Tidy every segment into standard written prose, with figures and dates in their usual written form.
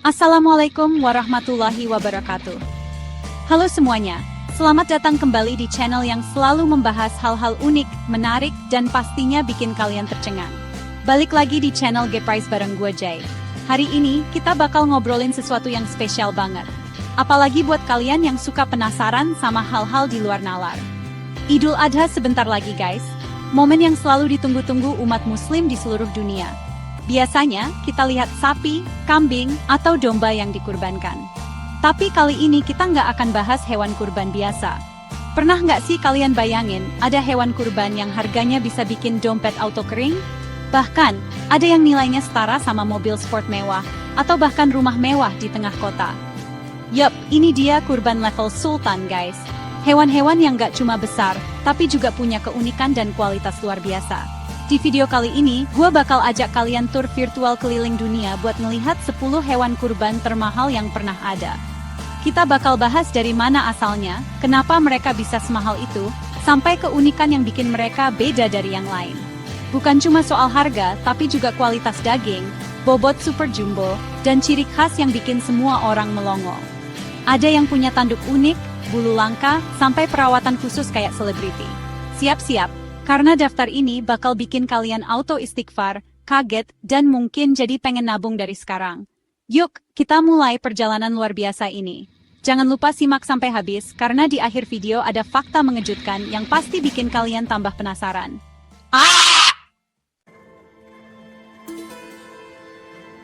Assalamualaikum warahmatullahi wabarakatuh. Halo semuanya, selamat datang kembali di channel yang selalu membahas hal-hal unik, menarik, dan pastinya bikin kalian tercengang. Balik lagi di channel Geprise bareng gue Jay. Hari ini, kita bakal ngobrolin sesuatu yang spesial banget. Apalagi buat kalian yang suka penasaran sama hal-hal di luar nalar. Idul Adha sebentar lagi guys, momen yang selalu ditunggu-tunggu umat muslim di seluruh dunia. Biasanya, kita lihat sapi, kambing, atau domba yang dikurbankan. Tapi kali ini kita nggak akan bahas hewan kurban biasa. Pernah nggak sih kalian bayangin, ada hewan kurban yang harganya bisa bikin dompet auto kering? Bahkan, ada yang nilainya setara sama mobil sport mewah, atau bahkan rumah mewah di tengah kota. Yup, ini dia kurban level sultan guys. Hewan-hewan yang nggak cuma besar, tapi juga punya keunikan dan kualitas luar biasa. Di video kali ini, gue bakal ajak kalian tur virtual keliling dunia buat melihat 10 hewan kurban termahal yang pernah ada. Kita bakal bahas dari mana asalnya, kenapa mereka bisa semahal itu, sampai keunikan yang bikin mereka beda dari yang lain. Bukan cuma soal harga, tapi juga kualitas daging, bobot super jumbo, dan ciri khas yang bikin semua orang melongo. Ada yang punya tanduk unik, bulu langka, sampai perawatan khusus kayak selebriti. Siap-siap! Karena daftar ini bakal bikin kalian auto istighfar, kaget, dan mungkin jadi pengen nabung dari sekarang. Yuk, kita mulai perjalanan luar biasa ini. Jangan lupa simak sampai habis, karena di akhir video ada fakta mengejutkan yang pasti bikin kalian tambah penasaran.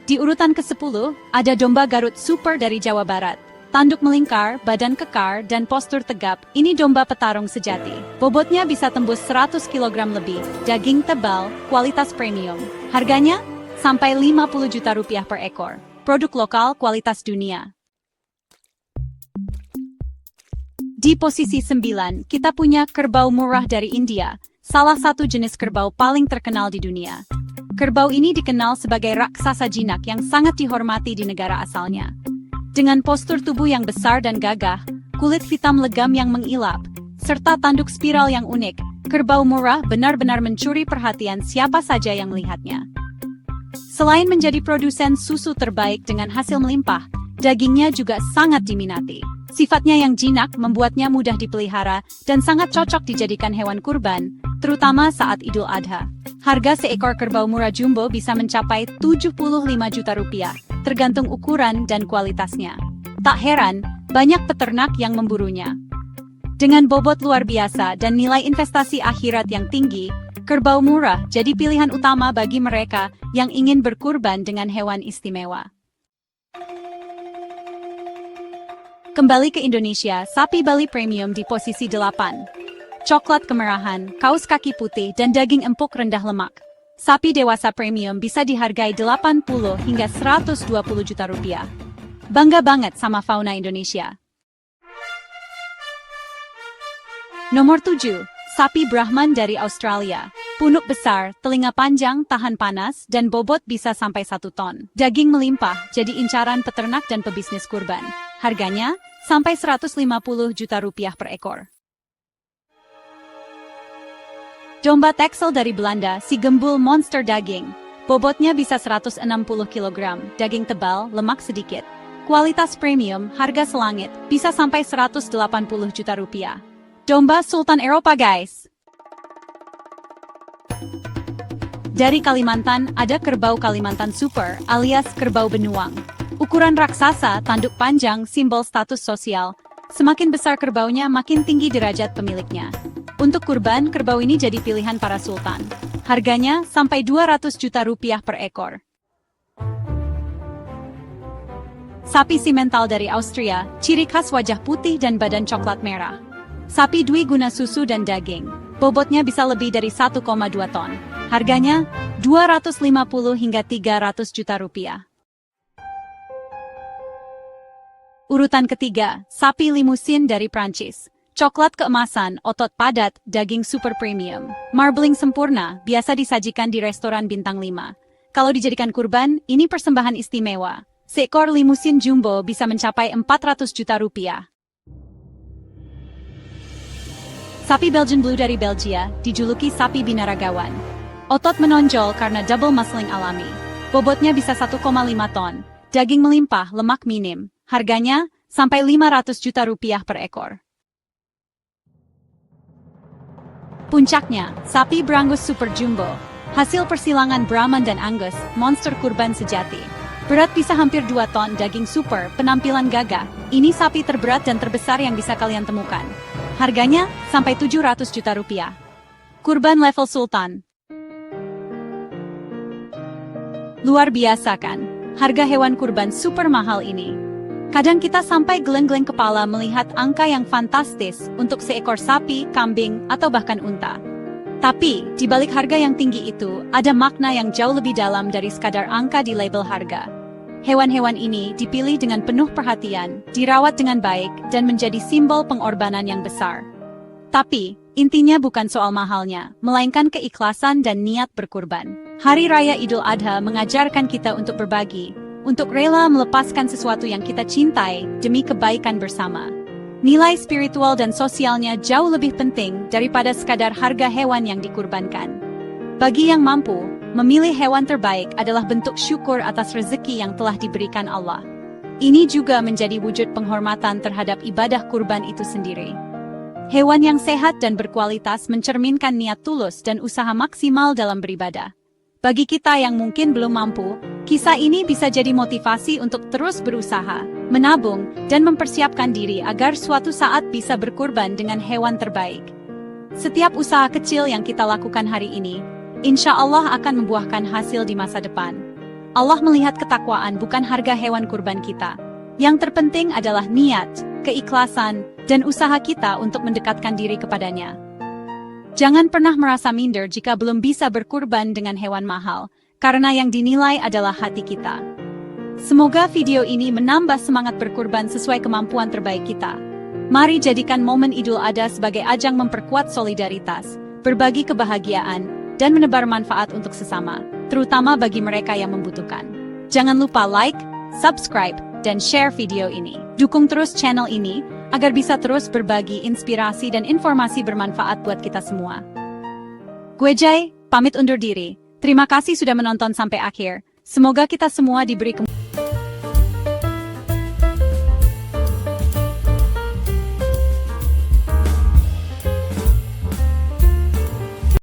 Di urutan ke-10, ada domba Garut Super dari Jawa Barat. Tanduk melingkar, badan kekar, dan postur tegap, ini domba petarung sejati. Bobotnya bisa tembus 100 kg lebih, daging tebal, kualitas premium. Harganya? Sampai 50 juta rupiah per ekor. Produk lokal kualitas dunia. Di posisi 9, kita punya kerbau murah dari India, salah satu jenis kerbau paling terkenal di dunia. Kerbau ini dikenal sebagai raksasa jinak yang sangat dihormati di negara asalnya. Dengan postur tubuh yang besar dan gagah, kulit hitam legam yang mengilap, serta tanduk spiral yang unik, kerbau murah benar-benar mencuri perhatian siapa saja yang melihatnya. Selain menjadi produsen susu terbaik dengan hasil melimpah, dagingnya juga sangat diminati. Sifatnya yang jinak membuatnya mudah dipelihara dan sangat cocok dijadikan hewan kurban, terutama saat Idul Adha. Harga seekor kerbau murah jumbo bisa mencapai 75 juta rupiah, tergantung ukuran dan kualitasnya. Tak heran, banyak peternak yang memburunya. Dengan bobot luar biasa dan nilai investasi akhirat yang tinggi, kerbau murah jadi pilihan utama bagi mereka yang ingin berkurban dengan hewan istimewa. Kembali ke Indonesia, sapi Bali Premium di posisi 8. Coklat kemerahan, kaus kaki putih, dan daging empuk rendah lemak. Sapi dewasa premium bisa dihargai 80 hingga 120 juta rupiah. Bangga banget sama fauna Indonesia. Nomor 7, sapi Brahman dari Australia. Punuk besar, telinga panjang, tahan panas, dan bobot bisa sampai 1 ton. Daging melimpah, jadi incaran peternak dan pebisnis kurban. Harganya, sampai 150 juta rupiah per ekor. Domba Texel dari Belanda, si gembul monster daging. Bobotnya bisa 160 kg, daging tebal, lemak sedikit. Kualitas premium, harga selangit, bisa sampai 180 juta rupiah. Domba Sultan Eropa guys! Dari Kalimantan, ada kerbau Kalimantan Super, alias kerbau benuang. Ukuran raksasa, tanduk panjang, simbol status sosial. Semakin besar kerbaunya, makin tinggi derajat pemiliknya. Untuk kurban, kerbau ini jadi pilihan para sultan. Harganya sampai 200 juta rupiah per ekor. Sapi simental dari Austria, ciri khas wajah putih dan badan coklat merah. Sapi dwi guna susu dan daging. Bobotnya bisa lebih dari 1,2 ton. Harganya 250 hingga 300 juta rupiah. Urutan ketiga, sapi limusin dari Prancis. Coklat keemasan, otot padat, daging super premium. Marbling sempurna, biasa disajikan di restoran bintang 5. Kalau dijadikan kurban, ini persembahan istimewa. Seekor limusin jumbo bisa mencapai 400 juta rupiah. Sapi Belgian Blue dari Belgia, dijuluki sapi binaragawan. Otot menonjol karena double muscling alami. Bobotnya bisa 1,5 ton. daging melimpah, lemak minim. Harganya sampai 500 juta rupiah per ekor. Puncaknya, sapi Brangus Super Jumbo, hasil persilangan Brahman dan Angus, monster kurban sejati. Berat bisa hampir 2 ton, daging super, penampilan gagah. Ini sapi terberat dan terbesar yang bisa kalian temukan. Harganya sampai 700 juta rupiah. Kurban level Sultan. Luar biasa kan? Harga hewan kurban super mahal ini. Kadang kita sampai geleng-geleng kepala melihat angka yang fantastis untuk seekor sapi, kambing, atau bahkan unta. Tapi, di balik harga yang tinggi itu, ada makna yang jauh lebih dalam dari sekadar angka di label harga. Hewan-hewan ini dipilih dengan penuh perhatian, dirawat dengan baik, dan menjadi simbol pengorbanan yang besar. Tapi, intinya bukan soal mahalnya, melainkan keikhlasan dan niat berkurban. Hari Raya Idul Adha mengajarkan kita untuk berbagi, untuk rela melepaskan sesuatu yang kita cintai demi kebaikan bersama. Nilai spiritual dan sosialnya jauh lebih penting daripada sekadar harga hewan yang dikurbankan. Bagi yang mampu, memilih hewan terbaik adalah bentuk syukur atas rezeki yang telah diberikan Allah. Ini juga menjadi wujud penghormatan terhadap ibadah kurban itu sendiri. Hewan yang sehat dan berkualitas mencerminkan niat tulus dan usaha maksimal dalam beribadah. Bagi kita yang mungkin belum mampu, kisah ini bisa jadi motivasi untuk terus berusaha, menabung, dan mempersiapkan diri agar suatu saat bisa berkurban dengan hewan terbaik. Setiap usaha kecil yang kita lakukan hari ini, insya Allah akan membuahkan hasil di masa depan. Allah melihat ketakwaan bukan harga hewan kurban kita. Yang terpenting adalah niat, keikhlasan, dan usaha kita untuk mendekatkan diri kepadanya. Jangan pernah merasa minder jika belum bisa berkurban dengan hewan mahal, karena yang dinilai adalah hati kita. Semoga video ini menambah semangat berkurban sesuai kemampuan terbaik kita. Mari jadikan momen Idul Adha sebagai ajang memperkuat solidaritas, berbagi kebahagiaan, dan menebar manfaat untuk sesama, terutama bagi mereka yang membutuhkan. Jangan lupa like, subscribe, dan share video ini. Dukung terus channel ini, agar bisa terus berbagi inspirasi dan informasi bermanfaat buat kita semua. Gue Jai, pamit undur diri. Terima kasih sudah menonton sampai akhir. Semoga kita semua diberi